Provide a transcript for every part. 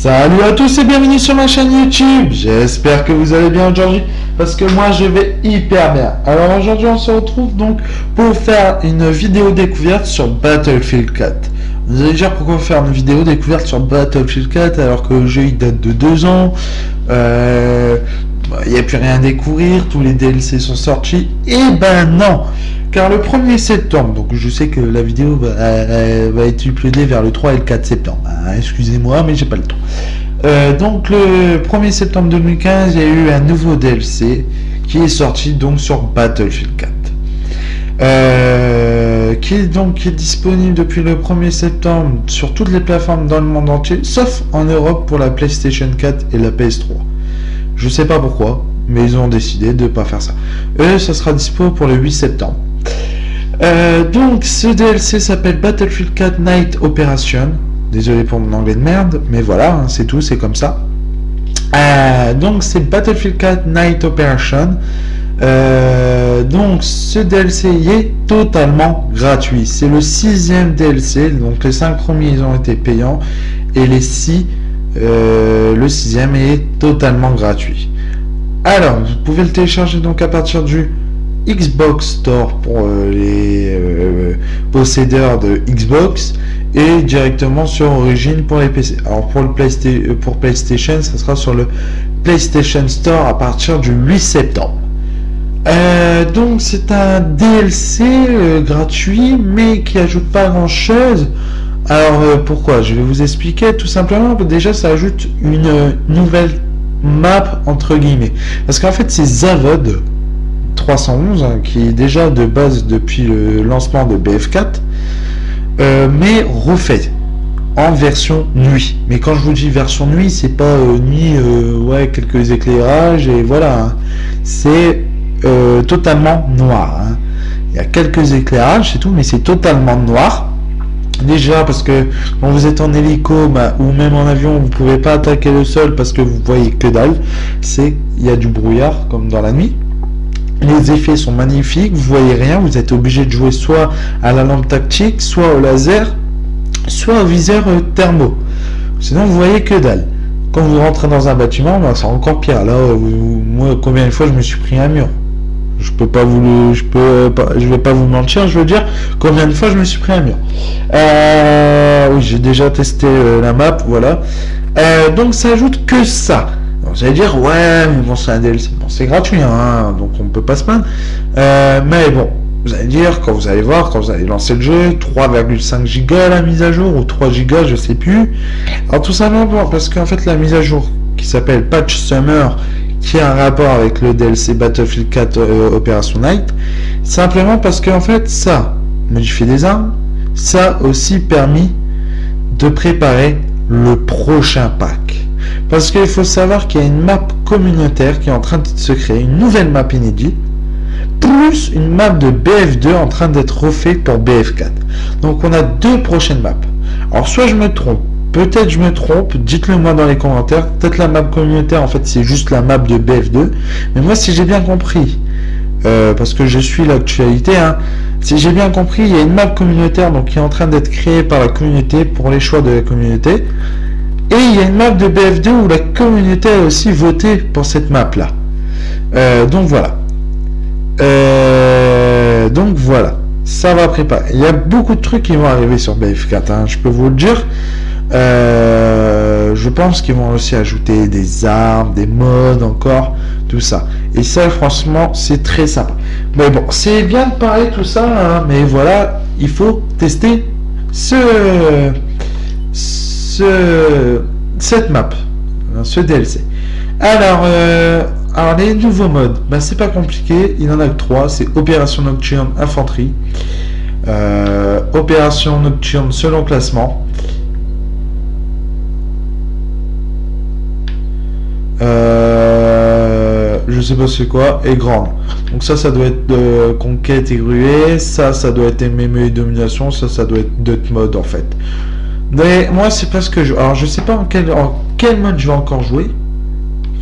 Salut à tous et bienvenue sur ma chaîne YouTube. J'espère que vous allez bien aujourd'hui parce que moi je vais hyper bien. Alors aujourd'hui on se retrouve donc pour faire une vidéo découverte sur Battlefield 4. Vous allez dire pourquoi faire une vidéo découverte sur Battlefield 4 alors que le jeu il date de 2 ans. Il n'y a plus rien à découvrir, tous les DLC sont sortis. Et ben non, car le 1er septembre, donc je sais que la vidéo va être uploadée vers le 3 et le 4 septembre. Excusez-moi, mais j'ai pas le temps. Donc le 1er septembre 2015, il y a eu un nouveau DLC qui est sorti donc sur Battlefield 4. Qui est disponible depuis le 1er septembre sur toutes les plateformes dans le monde entier, sauf en Europe pour la PlayStation 4 et la PS3. Je sais pas pourquoi, mais ils ont décidé de pas faire ça. Ça sera dispo pour le 8 septembre. Donc ce DLC s'appelle Battlefield 4 Night Operation. Désolé pour mon anglais de merde, mais voilà, hein, c'est tout, c'est comme ça. Donc c'est Battlefield 4 Night Operation. Donc ce DLC est totalement gratuit. C'est le 6e DLC, donc les 5 premiers ils ont été payants et les 6 le 6e est totalement gratuit. Alors vous pouvez le télécharger donc à partir du Xbox Store pour les possédeurs de Xbox et directement sur Origin pour les PC. Alors pour PlayStation, ça sera sur le PlayStation Store à partir du 8 septembre. Donc c'est un DLC gratuit mais qui ajoute pas grand chose. Alors pourquoi? Je vais vous expliquer tout simplement. Déjà ça ajoute une nouvelle map entre guillemets, parce qu'en fait c'est Zavod 311 hein, qui est déjà de base depuis le lancement de BF4 mais refait en version nuit. Mais quand je vous dis version nuit, c'est pas nuit ouais, quelques éclairages et voilà hein. C'est totalement noir hein. Il y a quelques éclairages c'est tout, mais c'est totalement noir. Déjà parce que quand vous êtes en hélico ou même en avion, vous pouvez pas attaquer le sol parce que vous voyez que dalle. Il y a du brouillard comme dans la nuit. Les effets sont magnifiques, vous voyez rien, vous êtes obligé de jouer soit à la lampe tactique, soit au laser, soit au viseur thermo. Sinon vous voyez que dalle. Quand vous rentrez dans un bâtiment, c'est encore pire. Là, moi, combien de fois je me suis pris un mur? Je vais pas vous mentir, je veux dire combien de fois je me suis pris un mur. Oui, j'ai déjà testé la map, voilà. Donc ça ajoute que ça. Donc, vous allez dire ouais, mais bon c'est un DLC, bon c'est gratuit, hein, donc on peut pas se plaindre. Mais bon, vous allez dire quand vous allez voir, quand vous allez lancer le jeu, 3,5 Go la mise à jour ou 3 Go, je sais plus. Alors tout simplement parce qu'en fait la mise à jour qui s'appelle Patch Summer, qui a un rapport avec le DLC Battlefield 4 Operation Night, simplement parce qu'en fait ça modifie des armes, ça a aussi permis de préparer le prochain pack. Parce qu'il faut savoir qu'il y a une map communautaire qui est en train de se créer, une nouvelle map inédite, plus une map de BF2 en train d'être refaite pour BF4. Donc on a 2 prochaines maps. Alors soit je me trompe, peut-être je me trompe, dites-le moi dans les commentaires. Peut-être la map communautaire en fait c'est juste la map de BF2. Mais moi si j'ai bien compris, parce que je suis l'actualité, hein, si j'ai bien compris, il y a une map communautaire donc qui est en train d'être créée par la communauté pour les choix de la communauté. Et il y a une map de BF2 où la communauté a aussi voté pour cette map là. Donc voilà. Ça va préparer. Il y a beaucoup de trucs qui vont arriver sur BF4, hein, je peux vous le dire. Je pense qu'ils vont aussi ajouter des armes, des modes encore, tout ça. Et ça, franchement, c'est très sympa. Mais bon, c'est bien de parler tout ça, hein, mais voilà, il faut tester cette map, ce DLC. Alors les nouveaux modes, c'est pas compliqué, il en a que 3, c'est Opération Nocturne Infanterie, Opération Nocturne selon classement, je sais pas c'est quoi, et grande. Donc ça doit être de conquête et ruée, ça doit être MMA et domination, ça doit être d'autres modes en fait. Mais moi c'est pas ce que je... Alors je sais pas en quel mode je vais encore jouer. De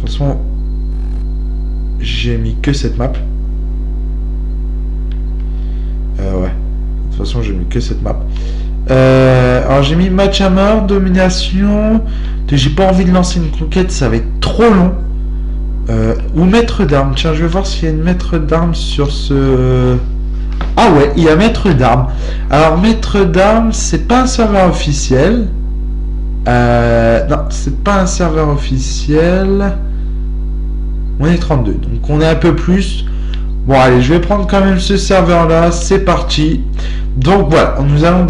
toute façon, j'ai mis que cette map. Ouais. De toute façon j'ai mis que cette map. Alors j'ai mis match à mort, domination. J'ai pas envie de lancer une conquête, ça va être trop long. Ou maître d'armes. Tiens, je vais voir s'il y a une maître d'armes sur ce... Ah ouais, il y a maître d'armes. Alors maître d'armes, c'est pas un serveur officiel. Non, c'est pas un serveur officiel. On est 32, donc on est un peu plus. Bon allez, je vais prendre quand même ce serveur là, c'est parti. Donc voilà, nous allons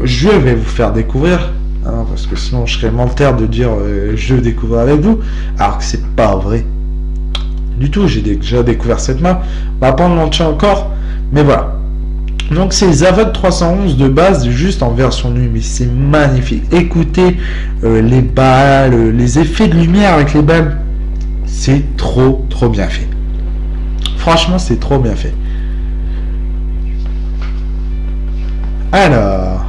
je vais vous faire découvrir, hein, parce que sinon je serais menteur de dire je vais découvrir avec vous, alors que c'est pas vrai du tout. J'ai déjà découvert cette map, on va pas en lancer encore, mais voilà. Donc c'est Zavod 311 de base, juste en version nuit, mais c'est magnifique. Écoutez les balles, les effets de lumière avec les balles, c'est trop bien fait. Franchement, c'est trop bien fait. Alors...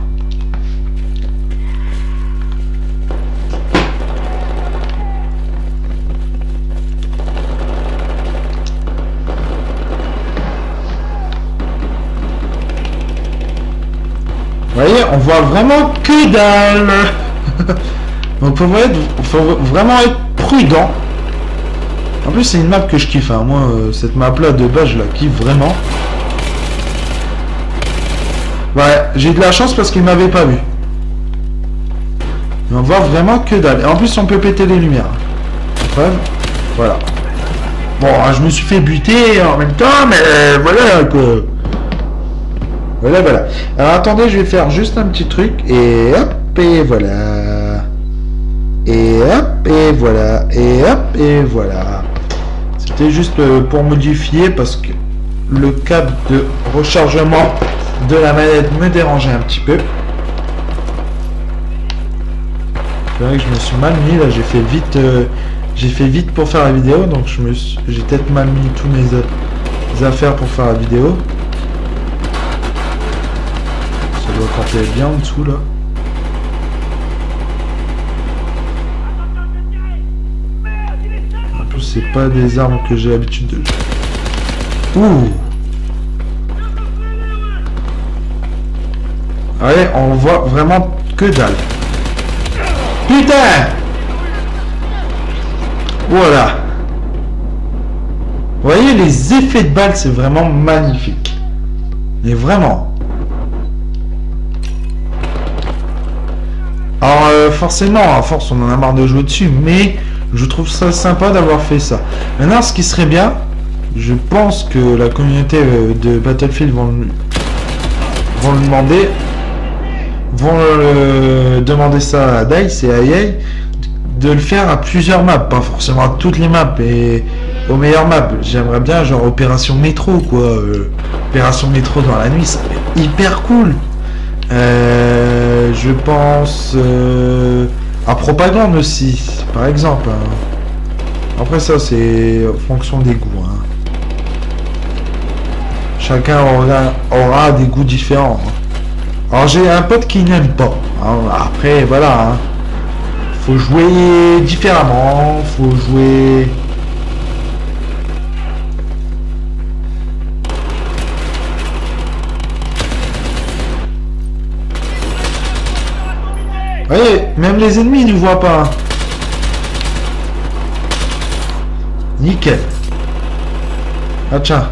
Vous voyez, on voit vraiment que dalle. Donc faut vraiment être prudent. En plus c'est une map que je kiffe, hein. Moi cette map là de base je la kiffe vraiment. Ouais, j'ai de la chance parce qu'il m'avait pas vu. Et on voit vraiment que dalle. Et en plus on peut péter les lumières. Preuve. Voilà. Bon, je me suis fait buter en même temps, mais voilà quoi. Voilà. Alors attendez, je vais faire juste un petit truc. Et hop, et voilà. Et hop, et voilà. Et hop, et voilà. C'était juste pour modifier parce que le câble de rechargement de la manette me dérangeait un petit peu. C'est vrai que je me suis mal mis là, j'ai fait vite pour faire la vidéo, donc j'ai peut-être mal mis tous mes affaires pour faire la vidéo. Ça doit compter bien en dessous là. En plus c'est pas des armes que j'ai l'habitude de... Ouh. Allez, on voit vraiment que dalle. Putain! Voilà. Vous voyez, les effets de balles, c'est vraiment magnifique. Mais vraiment. Alors, forcément, à force, on en a marre de jouer dessus, mais je trouve ça sympa d'avoir fait ça. Maintenant, ce qui serait bien, je pense que la communauté de Battlefield vont le demander. Demander ça à DICE et à EA de le faire à plusieurs maps, pas forcément à toutes les maps et aux meilleures maps. J'aimerais bien genre Opération Métro quoi, Opération Métro dans la nuit, ça fait hyper cool. Je pense à Propagande aussi, par exemple. Après ça c'est en fonction des goûts. Hein. Chacun aura des goûts différents. Hein. Alors j'ai un pote qui n'aime pas. Hein. Après voilà. Hein. Faut jouer différemment. Faut jouer. Vous voyez, même les ennemis ils ne voient pas. Nickel. Ah tiens.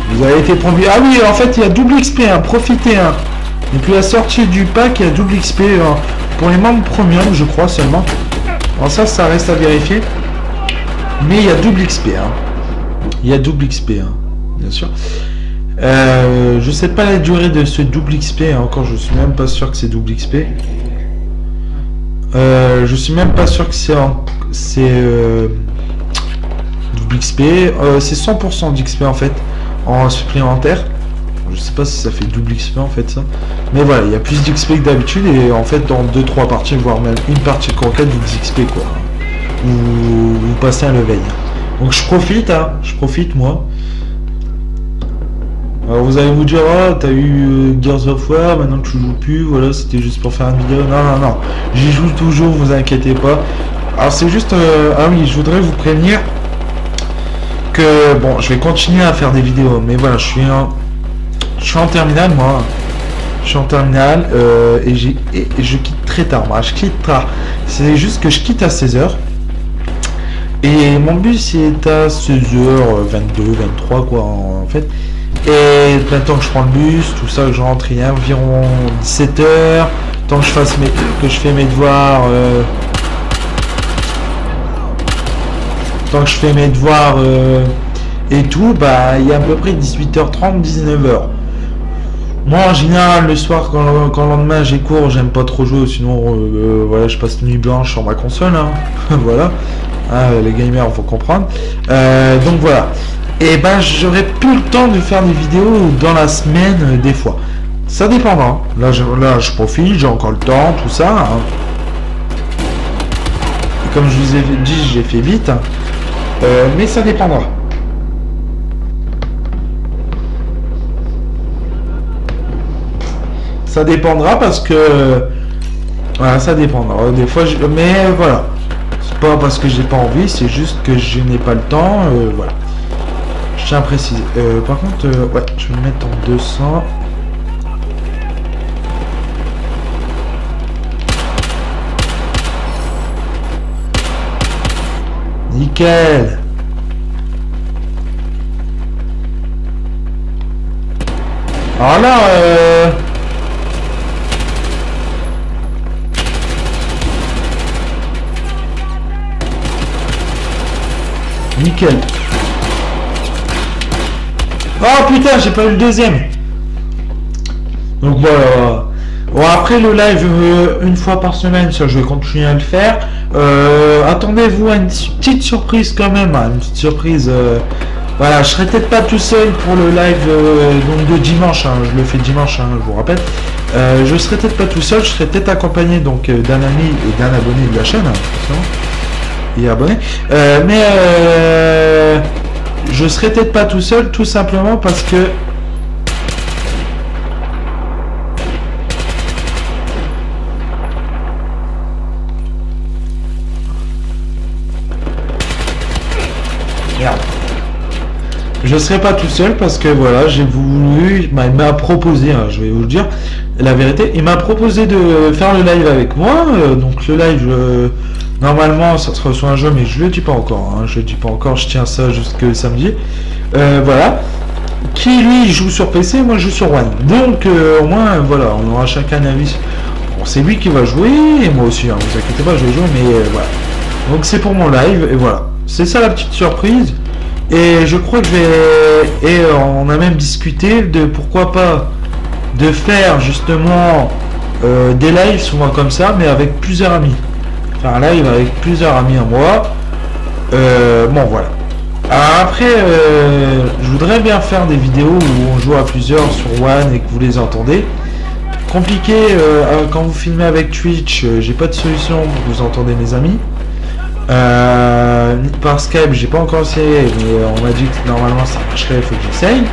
Vous avez été promu. Ah oui, en fait, il y a double XP, hein, profitez. Hein. Et puis, à la sortie du pack, il y a double XP pour les membres premium, je crois seulement. Alors ça reste à vérifier. Mais il y a double XP. Hein. Il y a double XP, hein, bien sûr. Je sais pas la durée de ce double XP. Hein, encore, je suis même pas sûr que c'est double XP. Je suis même pas sûr que c'est double XP. C'est 100% d'XP en fait. En supplémentaire. Je sais pas si ça fait double XP en fait ça. Mais voilà, il y a plus d'XP que d'habitude et en fait dans 2-3 parties, voire même une partie de conquête, vous XP quoi. Ou vous passez un level. Donc je profite, hein, moi. Alors vous allez vous dire, oh t'as eu Gears of War, maintenant que tu joues plus, voilà, c'était juste pour faire une vidéo. Non, j'y joue toujours, vous inquiétez pas. Alors c'est juste, ah oui, je voudrais vous prévenir Donc bon, je vais continuer à faire des vidéos, mais voilà, je suis en terminale moi. Je suis en terminale et je quitte très tard. Moi, je quitte tard. C'est juste que je quitte à 16h. Et mon bus est à 16h22, 23 quoi en fait. Et maintenant que je prends le bus, tout ça, que je rentre, il y a environ 17h. Tant que je fais mes devoirs. Tant que je fais mes devoirs et tout, bah il y a à peu près 18h30, 19h. Moi en général le soir quand le lendemain j'ai cours, j'aime pas trop jouer, sinon voilà, je passe une nuit blanche sur ma console, hein. Voilà, hein, les gamers faut comprendre. Donc voilà. Et ben j'aurai plus le temps de faire des vidéos dans la semaine des fois. Ça dépendra. Là je profite, j'ai encore le temps, tout ça. Hein. Et comme je vous ai dit, j'ai fait vite. Hein. Mais ça dépendra. Ça dépendra parce que voilà, ça dépendra. Des fois, mais voilà, c'est pas parce que j'ai pas envie, c'est juste que je n'ai pas le temps. Voilà. Je tiens à préciser. Par contre, ouais, je vais le mettre en 200. Nickel. Alors là, nickel. Oh putain, j'ai pas eu le deuxième. Donc voilà. Bon, après le live une fois par semaine, ça je vais continuer à le faire. Attendez-vous à une petite surprise quand même, hein, une petite surprise. Voilà, je serai peut-être pas tout seul pour le live donc de dimanche. Hein, je le fais dimanche, hein, je vous rappelle. Je serai peut-être pas tout seul, je serai peut-être accompagné donc d'un ami et d'un abonné de la chaîne. Hein, et abonné. Mais je serai peut-être pas tout seul, tout simplement parce que merde. Je serai pas tout seul parce que voilà, j'ai voulu, il m'a proposé, hein, je vais vous le dire la vérité, il m'a proposé de faire le live avec moi. Donc le live, normalement ça sera sur un jeu, mais je le dis pas encore, hein, je le dis pas encore, je tiens ça jusque samedi. Voilà, qui lui joue sur PC, moi je joue sur One. Donc au moins voilà, on aura chacun un avis. Bon, c'est lui qui va jouer et moi aussi, hein, vous inquiétez pas, je vais jouer, mais voilà. Donc c'est pour mon live et voilà, c'est ça la petite surprise. Et je crois que je vais... Et on a même discuté de pourquoi pas de faire justement des lives souvent comme ça, mais avec plusieurs amis. Faire un live avec plusieurs amis à moi. Bon voilà. Alors après, je voudrais bien faire des vidéos où on joue à plusieurs sur One et que vous les entendez. Compliqué, quand vous filmez avec Twitch, j'ai pas de solution pour que vous entendez mes amis. Par Skype, j'ai pas encore essayé, mais on m'a dit que normalement ça marcherait, il faut que j'essaye.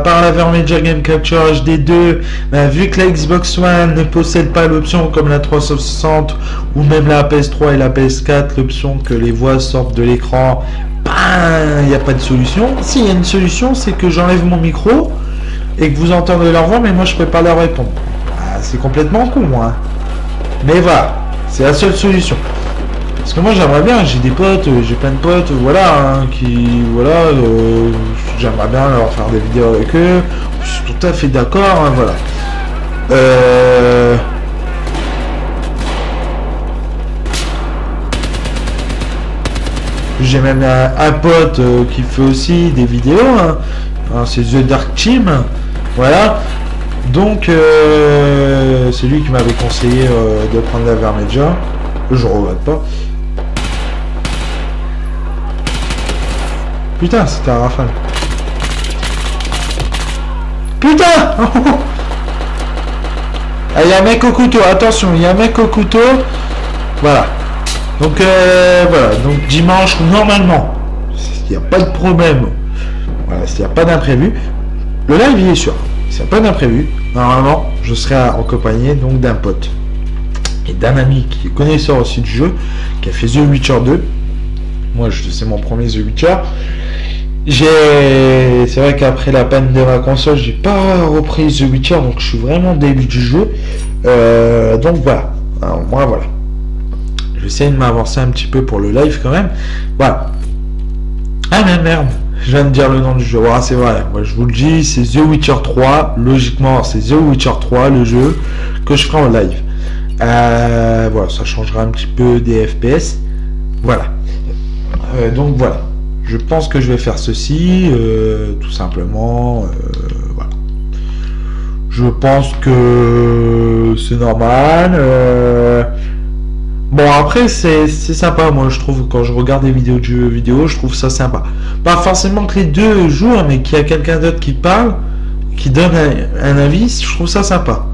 Par la Vermeja Game Capture HD2, vu que la Xbox One ne possède pas l'option comme la 360 ou même la PS3 et la PS4, l'option que les voix sortent de l'écran, il n'y a pas de solution. Si, il y a une solution, c'est que j'enlève mon micro et que vous entendez leur voix, mais moi je peux pas leur répondre. C'est complètement con, hein. Mais voilà, c'est la seule solution. Parce que moi j'aimerais bien, j'ai des potes, j'ai plein de potes, voilà, hein, qui, voilà, j'aimerais bien leur faire des vidéos avec eux, je suis tout à fait d'accord, hein, voilà. J'ai même un pote qui fait aussi des vidéos, hein, c'est The Dark Team, voilà. Donc c'est lui qui m'avait conseillé de prendre la Vermeja, je regrette pas. Putain, c'était un rafale. Putain. Ah, il y a un mec au couteau, attention, il y a un mec au couteau. Voilà. Donc voilà, donc dimanche, normalement, s'il n'y a pas de problème, voilà, s'il n'y a pas d'imprévu, le live il est sûr. S'il n'y a pas d'imprévu, normalement, je serai accompagné donc d'un pote et d'un ami qui est connaisseur aussi du jeu, qui a fait The Witcher 2. Moi, c'est mon premier The Witcher. C'est vrai qu'après la panne de ma console, j'ai pas repris The Witcher, donc je suis vraiment au début du jeu. Donc voilà. Alors, moi, voilà. J'essaie de m'avancer un petit peu pour le live quand même. Voilà. Ah mais merde, je viens de dire le nom du jeu. Voilà, c'est vrai. Moi, je vous le dis, c'est The Witcher 3. Logiquement, c'est The Witcher 3, le jeu que je ferai en live. Voilà, ça changera un petit peu des FPS. Voilà. Donc voilà. Je pense que je vais faire ceci, tout simplement. Voilà. Je pense que c'est normal. Bon, après, c'est sympa. Moi, je trouve, quand je regarde des vidéos de jeux vidéo, je trouve ça sympa. Pas forcément que les deux jouent, mais qu'il y a quelqu'un d'autre qui parle, qui donne un avis, je trouve ça sympa.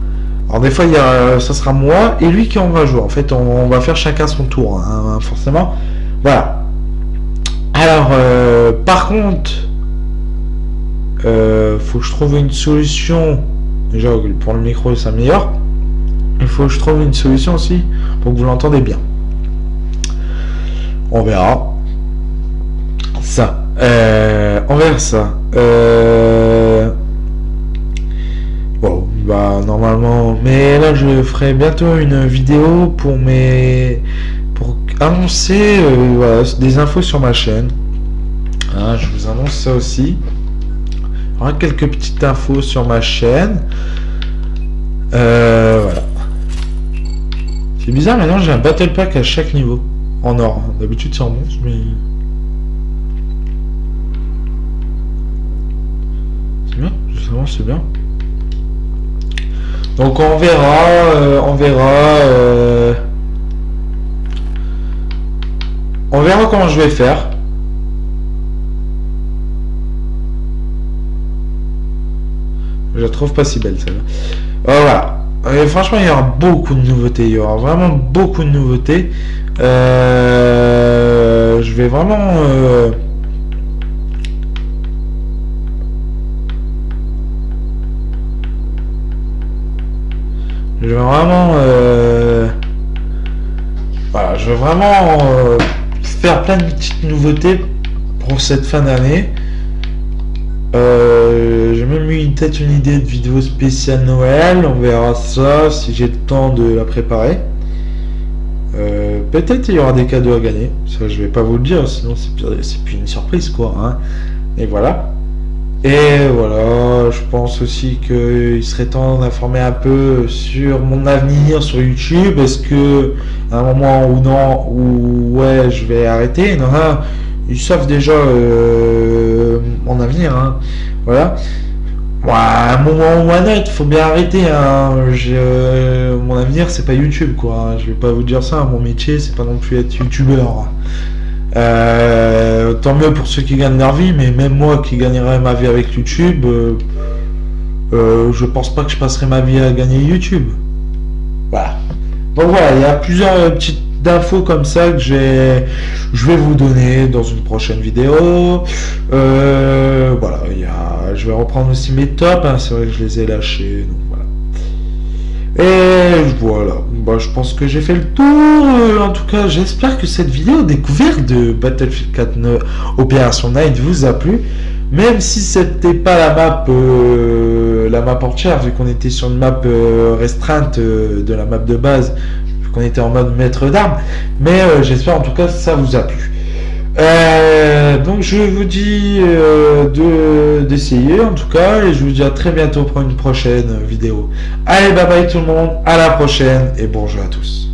Alors, des fois, ça sera moi et lui qui en va jouer. En fait, on va faire chacun son tour, hein, forcément. Voilà. Alors, par contre, faut que je trouve une solution. Déjà, pour le micro, ça s'améliore. Il faut que je trouve une solution aussi pour que vous l'entendez bien. On verra ça. On verra ça. Bon, bah normalement. Mais là, je ferai bientôt une vidéo pour annoncer voilà, des infos sur ma chaîne. Hein, je vous annonce ça aussi. Il y aura quelques petites infos sur ma chaîne. Voilà. C'est bizarre, maintenant j'ai un battle pack à chaque niveau. En or. D'habitude c'est en bronze, mais... C'est bien, justement c'est bien. Donc on verra, on verra comment je vais faire. Je la trouve pas si belle celle-là. Voilà. Et franchement, il y aura beaucoup de nouveautés. Il y aura vraiment beaucoup de nouveautés. Je vais vraiment... Voilà, je vais vraiment faire plein de petites nouveautés pour cette fin d'année. J'ai même eu peut-être une idée de vidéo spéciale Noël. On verra ça si j'ai le temps de la préparer. Peut-être il y aura des cadeaux à gagner. Ça, je vais pas vous le dire, sinon c'est plus une surprise, quoi. Hein. Et voilà. Et voilà, je pense aussi qu'il serait temps d'informer un peu sur mon avenir sur YouTube. Est-ce que à un moment ou non, ou ouais, je vais arrêter. Non, ils savent déjà mon avenir. Hein. Voilà. Bon, à un moment ou à un autre, faut bien arrêter. Hein. Mon avenir, c'est pas YouTube, quoi. Hein. Je vais pas vous dire ça. Mon métier, c'est pas non plus être youtubeur. Tant mieux pour ceux qui gagnent leur vie, mais même moi qui gagnerais ma vie avec YouTube, je pense pas que je passerai ma vie à gagner YouTube. Voilà. Donc voilà, il y a plusieurs petites infos comme ça que je vais vous donner dans une prochaine vidéo. Voilà, je vais reprendre aussi mes tops, hein, c'est vrai que je les ai lâchés, donc voilà. Et voilà, bah, je pense que j'ai fait le tour. En tout cas, j'espère que cette vidéo découverte de Battlefield 4 Operation Night vous a plu. Même si c'était pas la map entière, vu qu'on était sur une map restreinte de la map de base, vu qu'on était en mode maître d'armes. Mais j'espère en tout cas que ça vous a plu. Donc je vous dis d'essayer en tout cas, et je vous dis à très bientôt pour une prochaine vidéo. Allez, bye bye tout le monde, à la prochaine et bonjour à tous.